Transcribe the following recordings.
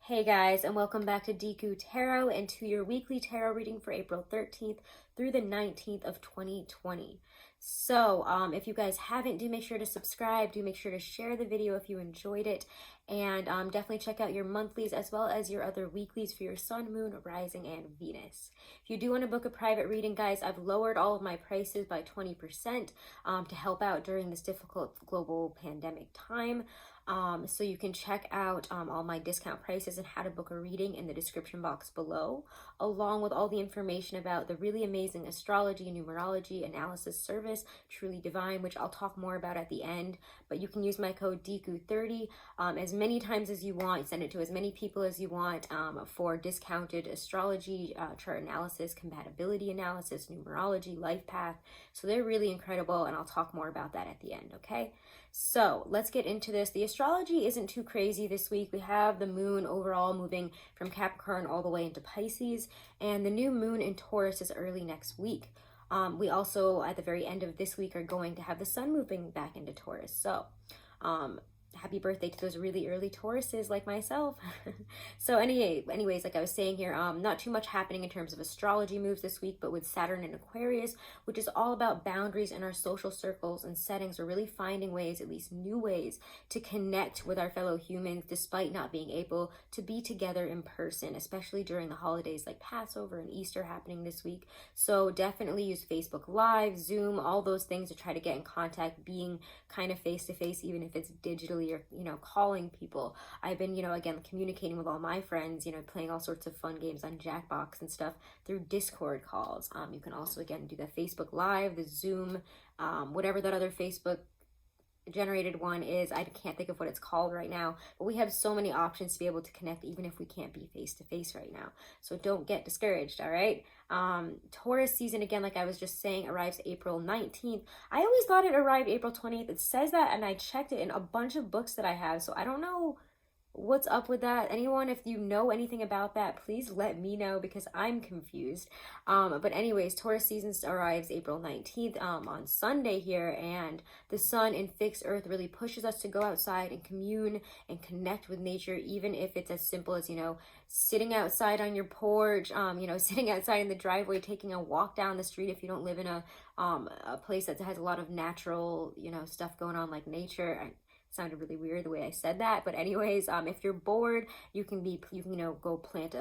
Hey guys, and welcome back to Deku Tarot and to your weekly tarot reading for April 13th through the 19th of 2020. So, if you guys haven't, do make sure to subscribe, do make sure to share the video if you enjoyed it, and definitely check out your monthlies as well as your other weeklies for your sun, moon, rising, and Venus. If you do want to book a private reading, guys, I've lowered all of my prices by 20% to help out during this difficult global pandemic time. So you can check out all my discount prices and how to book a reading in the description box below, along with all the information about the really amazing astrology, numerology, analysis service, Truly Divine, which I'll talk more about at the end. But you can use my code DEKU30 as many times as you want, send it to as many people as you want for discounted astrology, chart analysis, compatibility analysis, numerology, life path. So they're really incredible, and I'll talk more about that at the end, okay? So let's get into this. The astrology isn't too crazy this week. We have the moon overall moving from Capricorn all the way into Pisces, and the new moon in Taurus is early next week. We also, at the very end of this week, are going to have the sun moving back into Taurus. So happy birthday to those really early Tauruses like myself. So anyways, like I was saying here, not too much happening in terms of astrology moves this week, but with Saturn in Aquarius, which is all about boundaries in our social circles and settings, we're really finding ways, at least new ways, to connect with our fellow humans despite not being able to be together in person, especially during the holidays like Passover and Easter happening this week. So definitely use Facebook Live, Zoom, all those things to try to get in contact, being kind of face-to-face, even if it's digitally, or calling people. I've been again communicating with all my friends, playing all sorts of fun games on Jackbox and stuff through Discord calls. You can also again do the Facebook Live, the Zoom, whatever that other Facebook generated one is. I can't think of what it's called right now, but we have so many options to be able to connect even if we can't be face to face right now. So don't get discouraged. All right. Taurus season, again, like I was just saying, arrives April 19th. I always thought it arrived April 20th. It says that, and I checked it in a bunch of books that I have, so I don't know what's up with that. Anyone, if you know anything about that, please let me know because I'm confused. But anyways, Taurus season arrives April 19th on Sunday here, and the sun in fixed earth really pushes us to go outside and commune and connect with nature, even if it's as simple as sitting outside on your porch, sitting outside in the driveway, taking a walk down the street if you don't live in a place that has a lot of natural stuff going on like nature. Sounded really weird the way I said that, but anyways, if you're bored, you can go plant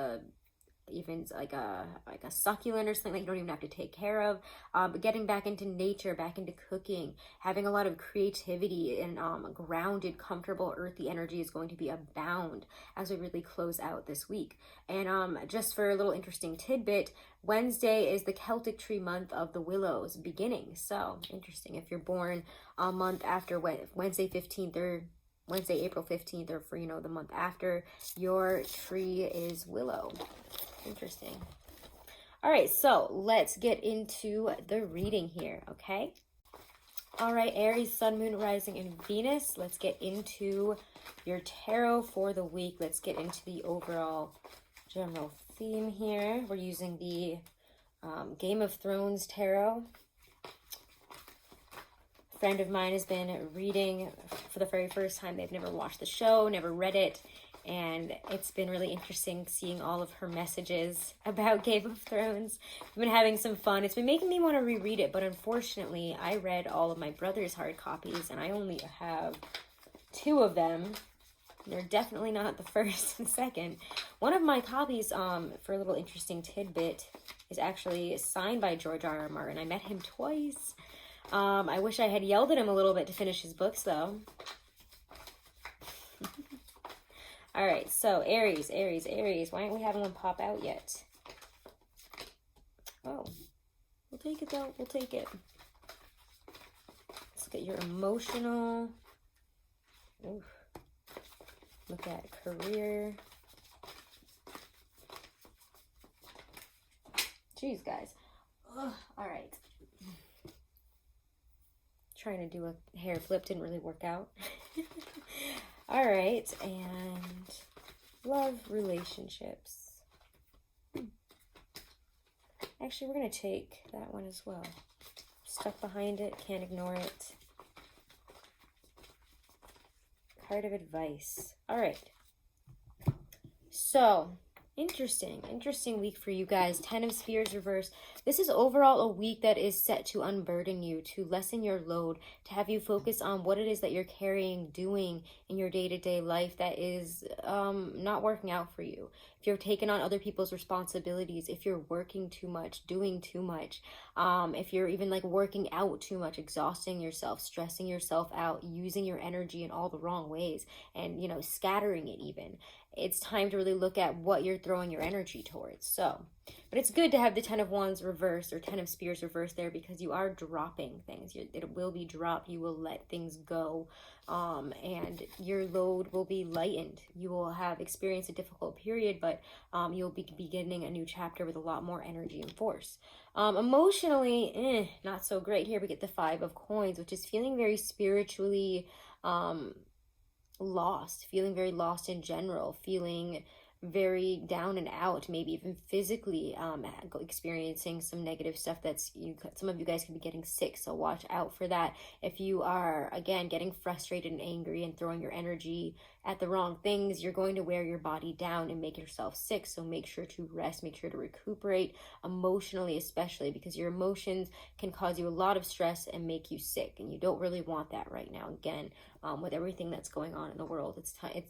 even like a succulent or something that you don't even have to take care of. But getting back into nature, back into cooking, having a lot of creativity and grounded, comfortable, earthy energy is going to be abound as we really close out this week. And just for a little interesting tidbit, Wednesday is the Celtic tree month of the willows beginning. So interesting. If you're born a month after Wednesday 15th or Wednesday, April 15th, or for the month after, your tree is willow. Interesting. All right, so let's get into the reading here, okay? All right, Aries, Sun, Moon, Rising, and Venus. Let's get into your tarot for the week. Let's get into the overall general theme here. We're using the Game of Thrones tarot. A friend of mine has been reading for the very first time. They've never watched the show, never read it. And it's been really interesting seeing all of her messages about Game of Thrones. I've been having some fun. It's been making me want to reread it, but unfortunately, I read all of my brother's hard copies, and I only have 2 of them. They're definitely not the first and second. One of my copies, for a little interesting tidbit, is actually signed by George R.R. Martin. I met him twice. I wish I had yelled at him a little bit to finish his books, though. All right, so Aries. Why aren't we having one pop out yet? Oh, we'll take it though. We'll take it. Let's get your emotional. Oof. Look at career. Jeez, guys. Ugh. All right. Trying to do a hair flip didn't really work out. All right, and love, relationships. Actually, we're going to take that one as well. Stuck behind it, can't ignore it. Card of advice. All right. So, interesting week for you guys. 10 of Spears reverse. This is overall a week that is set to unburden you, to lessen your load, to have you focus on what it is that you're carrying, doing in your day-to-day life that is not working out for you. If you're taking on other people's responsibilities, if you're working too much, doing too much, if you're even like working out too much, exhausting yourself, stressing yourself out, using your energy in all the wrong ways, and, you know, scattering it even, it's time to really look at what you're throwing your energy towards. So, but it's good to have the 10 of Wands reversed, or 10 of Spears reversed there, because you are dropping things. It will be dropped. You will let things go, and your load will be lightened. You will have experienced a difficult period, but you'll be beginning a new chapter with a lot more energy and force. Emotionally, not so great here. We get the 5 of Coins, which is feeling very spiritually lost, feeling very lost in general, feeling very down and out, maybe even physically experiencing some negative stuff. Some of you guys could be getting sick, so watch out for that. If you are, again, getting frustrated and angry and throwing your energy at the wrong things, you're going to wear your body down and make yourself sick. So make sure to rest, make sure to recuperate emotionally, especially because your emotions can cause you a lot of stress and make you sick, and you don't really want that right now. Again, with everything that's going on in the world,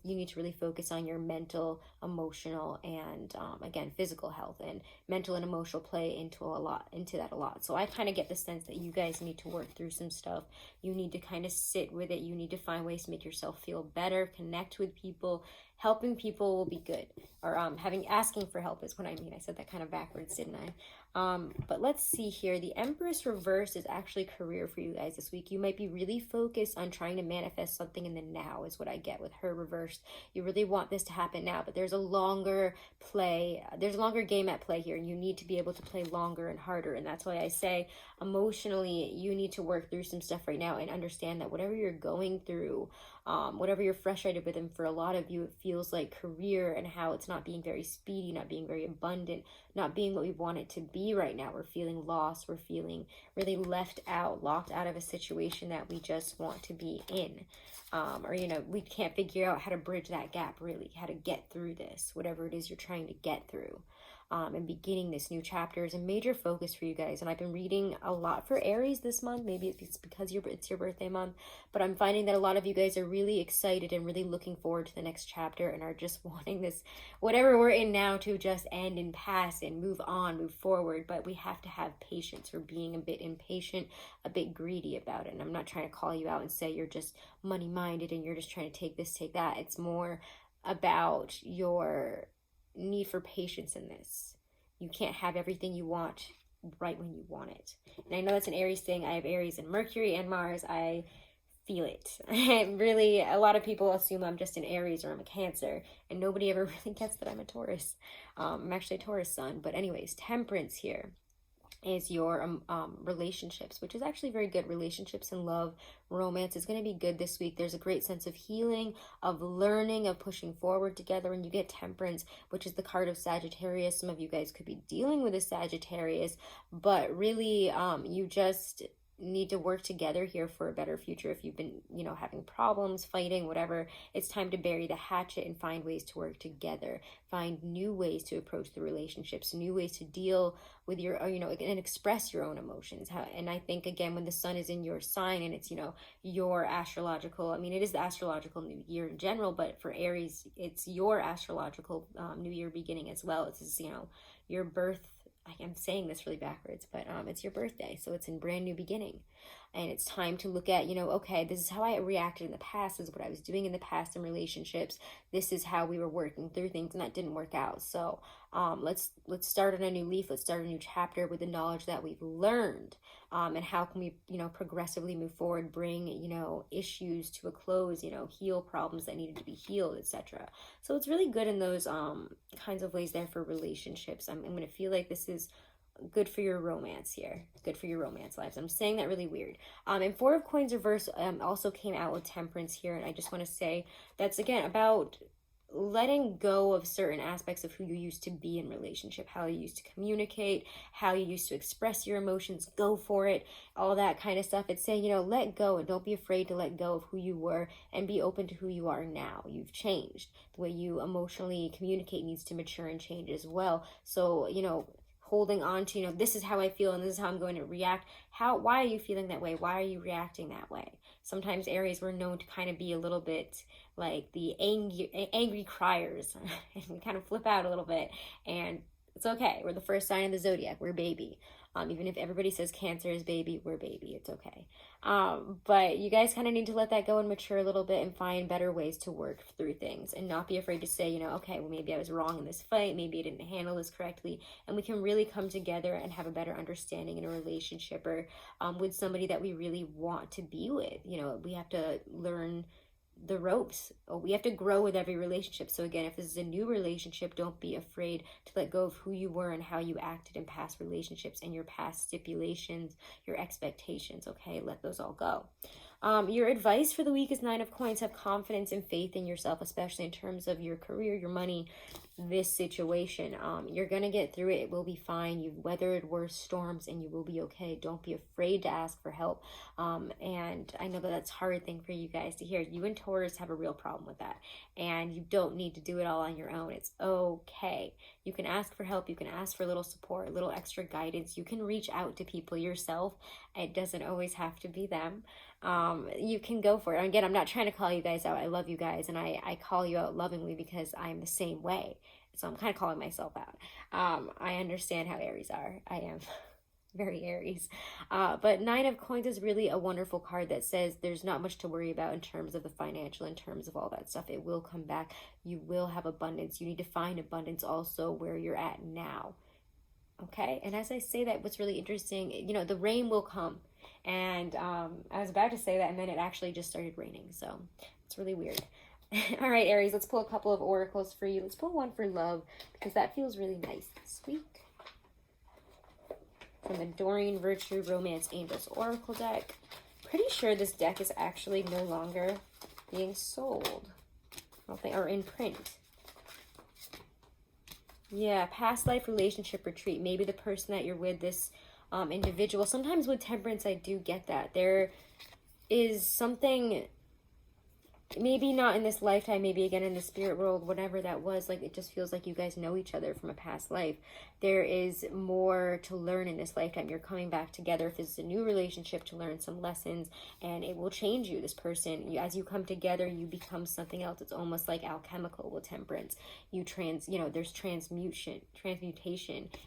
you need to really focus on your mental, emotional, and again, physical health. And mental and emotional play into that a lot. So I kind of get the sense that you guys need to work through some stuff. You need to kind of sit with it. You need to find ways to make yourself feel better, connect with people. Helping people will be good, or asking for help is what I mean. I said that kind of backwards, didn't I? But let's see here. The Empress reverse is actually career for you guys this week. You might be really focused on trying to manifest something in the now, is what I get with her reversed. You really want this to happen now, but there's a longer game at play here, and you need to be able to play longer and harder. And that's why I say emotionally, you need to work through some stuff right now and understand that whatever you're going through, whatever you're frustrated with, and for a lot of you, it feels like career and how it's not being very speedy, not being very abundant, not being what we want it to be right now. We're feeling lost. We're feeling really left out, locked out of a situation that we just want to be in. Or, you know, we can't figure out how to bridge that gap, really, how to get through this, whatever it is you're trying to get through. And beginning this new chapter is a major focus for you guys. And I've been reading a lot for Aries this month. Maybe it's because it's your birthday month, but I'm finding that a lot of you guys are really excited and really looking forward to the next chapter, and are just wanting this, whatever we're in now, to just end and pass and move on, move forward. But we have to have patience. We're being a bit impatient, a bit greedy about it. And I'm not trying to call you out and say you're just money minded and you're just trying to take this, take that. It's more about your need for patience in this. You can't have everything you want right when you want it. And I know that's an Aries thing. I have Aries and Mercury and Mars. I feel it. Really, a lot of people assume I'm just an Aries or I'm a Cancer, and nobody ever really gets that I'm a Taurus. I'm actually a Taurus sun. But anyways, Temperance here is your relationships, which is actually very good. Relationships and love, romance is going to be good this week. There's a great sense of healing, of learning, of pushing forward together. And you get Temperance, which is the card of Sagittarius. Some of you guys could be dealing with a Sagittarius, but really you just need to work together here for a better future. If you've been, you know, having problems, fighting, whatever, it's time to bury the hatchet and find ways to work together. Find new ways to approach the relationships, new ways to deal with your, you know, and express your own emotions. And I think, again, when the sun is in your sign and it's, you know, your astrological, I mean, it is the astrological new year in general, but for Aries, it's your astrological new year beginning as well. It's, you know, your birth. I'm saying this really backwards, but it's your birthday, so it's in brand new beginning. And it's time to look at, you know, okay, this is how I reacted in the past, this is what I was doing in the past in relationships, this is how we were working through things, and that didn't work out. So let's start on a new leaf, let's start a new chapter with the knowledge that we've learned, and how can we, you know, progressively move forward, bring, you know, issues to a close, you know, heal problems that needed to be healed, etc. So it's really good in those kinds of ways there for relationships. I'm going to feel like this is good for your romance here. It's good for your romance lives. I'm saying that really weird. And 4 of Coins reverse also came out with Temperance here, and I just want to say that's, again, about letting go of certain aspects of who you used to be in relationship, how you used to communicate, how you used to express your emotions, go for it, all that kind of stuff. It's saying, let go, and don't be afraid to let go of who you were and be open to who you are now. You've changed. The way you emotionally communicate needs to mature and change as well. So, holding on to, this is how I feel and this is how I'm going to react. Why are you feeling that way? Why are you reacting that way? Sometimes Aries, we're known to kind of be a little bit like the angry criers and we kind of flip out a little bit, and it's okay. We're the first sign of the zodiac. We're baby. Even if everybody says Cancer is baby, we're baby. It's okay. But you guys kind of need to let that go and mature a little bit and find better ways to work through things and not be afraid to say, okay, well, maybe I was wrong in this fight. Maybe I didn't handle this correctly. And we can really come together and have a better understanding in a relationship or with somebody that we really want to be with. We have to learn the ropes. We have to grow with every relationship. So again, if this is a new relationship, don't be afraid to let go of who you were and how you acted in past relationships and your past stipulations, your expectations. Okay, let those all go. Your advice for the week is 9 of Coins. Have confidence and faith in yourself, especially in terms of your career, your money, this situation. You're going to get through it. It will be fine. You've weathered worse storms and you will be okay. Don't be afraid to ask for help. And I know that that's a hard thing for you guys to hear. You and Taurus have a real problem with that. And you don't need to do it all on your own. It's okay. You can ask for help. You can ask for a little support, a little extra guidance. You can reach out to people yourself. It doesn't always have to be them. You can go for it. Again, I'm not trying to call you guys out. I love you guys, and I call you out lovingly because I'm the same way. So I'm kind of calling myself out. I understand how Aries are. I am very Aries. But 9 of Coins is really a wonderful card that says there's not much to worry about in terms of the financial, in terms of all that stuff. It will come back. You will have abundance. You need to find abundance also where you're at now. Okay? And as I say that, what's really interesting, the rain will come. And I was about to say that, and then it actually just started raining. So it's really weird. All right, Aries, let's pull a couple of oracles for you. Let's pull one for love because that feels really nice this week. From the Doreen Virtue Romance Angels Oracle deck. Pretty sure this deck is actually no longer being sold. I don't think, or in print. Yeah, past life relationship retreat. Maybe the person that you're with, this individual. Sometimes with Temperance, I do get that. There is something, maybe not in this lifetime, maybe again in the spirit world, whatever that was, like it just feels like you guys know each other from a past life. There is more to learn in this lifetime. You're coming back together if this is a new relationship to learn some lessons, and it will change you. This person, as you come together, you become something else. It's almost like alchemical with Temperance. There's transmutation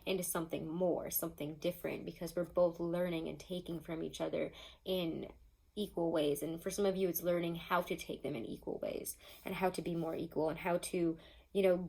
into something more, something different, because we're both learning and taking from each other in equal ways. And for some of you, it's learning how to take them in equal ways and how to be more equal and how to,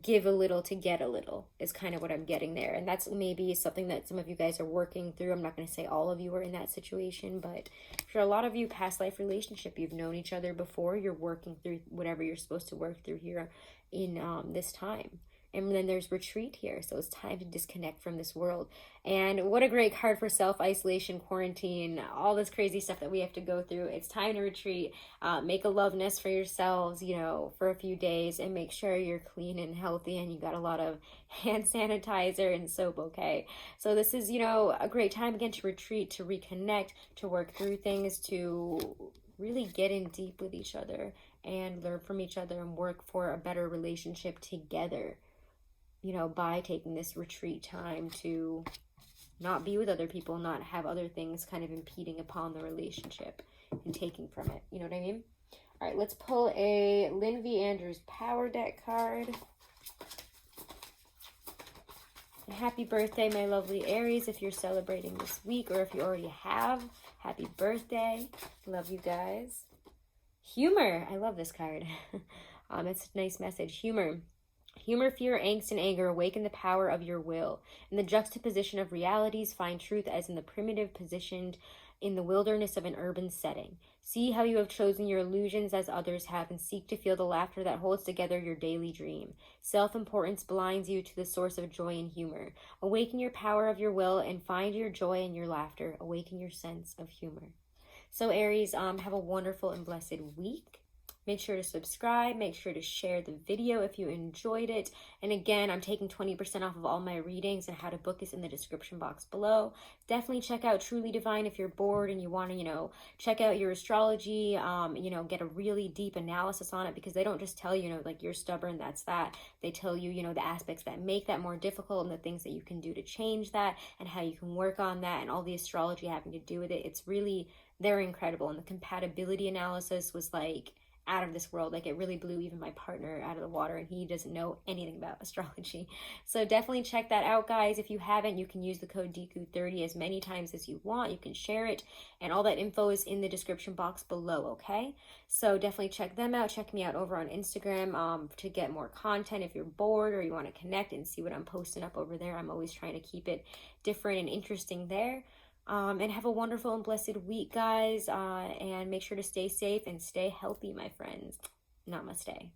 give a little to get a little is kind of what I'm getting there. And that's maybe something that some of you guys are working through. I'm not going to say all of you are in that situation, but for a lot of you, past life relationship, you've known each other before. You're working through whatever you're supposed to work through here in this time. And then there's retreat here. So it's time to disconnect from this world. And what a great card for self-isolation, quarantine, all this crazy stuff that we have to go through. It's time to retreat. Make a love nest for yourselves, for a few days, and make sure you're clean and healthy and you got a lot of hand sanitizer and soap, okay? So this is, a great time again to retreat, to reconnect, to work through things, to really get in deep with each other and learn from each other and work for a better relationship together. By taking this retreat time to not be with other people, not have other things kind of impeding upon the relationship and taking from it. You know what I mean? All right, let's pull a Lynn V. Andrews Power Deck card. Happy birthday, my lovely Aries, if you're celebrating this week or if you already have. Happy birthday. Love you guys. Humor. I love this card. It's a nice message. Humor. Humor, fear, angst, and anger awaken the power of your will. In the juxtaposition of realities, find truth as in the primitive positioned in the wilderness of an urban setting. See how you have chosen your illusions as others have, and seek to feel the laughter that holds together your daily dream. Self-importance blinds you to the source of joy and humor. Awaken your power of your will and find your joy in your laughter. Awaken your sense of humor. So Aries, have a wonderful and blessed week. Make sure to subscribe. Make sure to share the video if you enjoyed it. And again, I'm taking 20% off of all my readings, and how to book is in the description box below. Definitely check out Truly Divine if you're bored and you want to, check out your astrology, get a really deep analysis on it, because they don't just tell you, like, you're stubborn, that's that. They tell you, the aspects that make that more difficult and the things that you can do to change that and how you can work on that, and all the astrology having to do with it. It's really, they're incredible. And the compatibility analysis was like out of this world. Like, it really blew even my partner out of the water, and he doesn't know anything about astrology. So definitely check that out, guys. If you haven't, you can use the code DEKU30 as many times as you want. You can share it, and all that info is in the description box below, okay? So definitely check them out. Check me out over on Instagram to get more content if you're bored or you want to connect and see what I'm posting up over there. I'm always trying to keep it different and interesting there. And have a wonderful and blessed week, guys. And make sure to stay safe and stay healthy, my friends. Namaste.